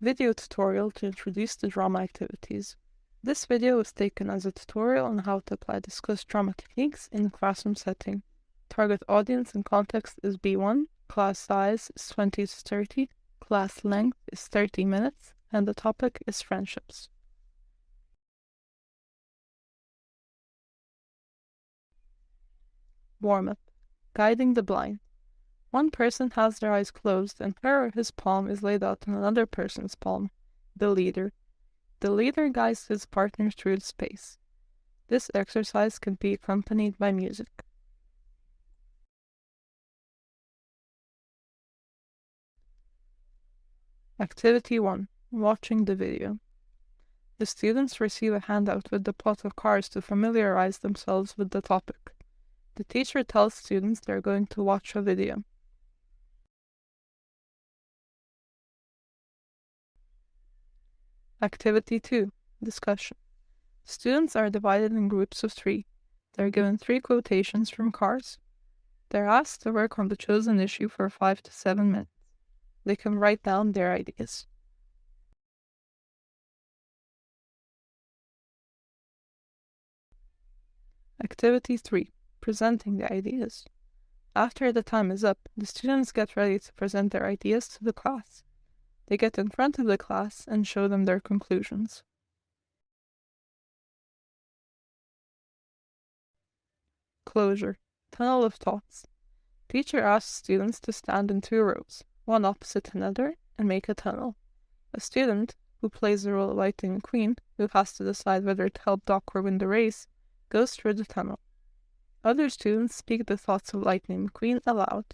Video tutorial to introduce the drama activities. This video was taken as a tutorial on how to apply discussed drama techniques in a classroom setting. Target audience and context is B1, class size is 20 to 30, class length is 30 minutes, and the topic is friendships. Warm-up. Guiding the blind. One person has their eyes closed and her or his palm is laid out on another person's palm, the leader. The leader guides his partner through the space. This exercise can be accompanied by music. Activity 1. Watching the video. The students receive a handout with the plot of Cars to familiarize themselves with the topic. The teacher tells students they are going to watch a video. Activity 2. Discussion. Students are divided in groups of 3. They are given 3 quotations from Cars. They are asked to work on the chosen issue for 5 to 7 minutes. They can write down their ideas. Activity 3. Presenting the ideas. After the time is up, the students get ready to present their ideas to the class. They get in front of the class and show them their conclusions. Closure. Tunnel of thoughts. Teacher asks students to stand in 2 rows, one opposite another, and make a tunnel. A student, who plays the role of Lightning McQueen, who has to decide whether to help Doc or win the race, goes through the tunnel. Other students speak the thoughts of Lightning McQueen aloud.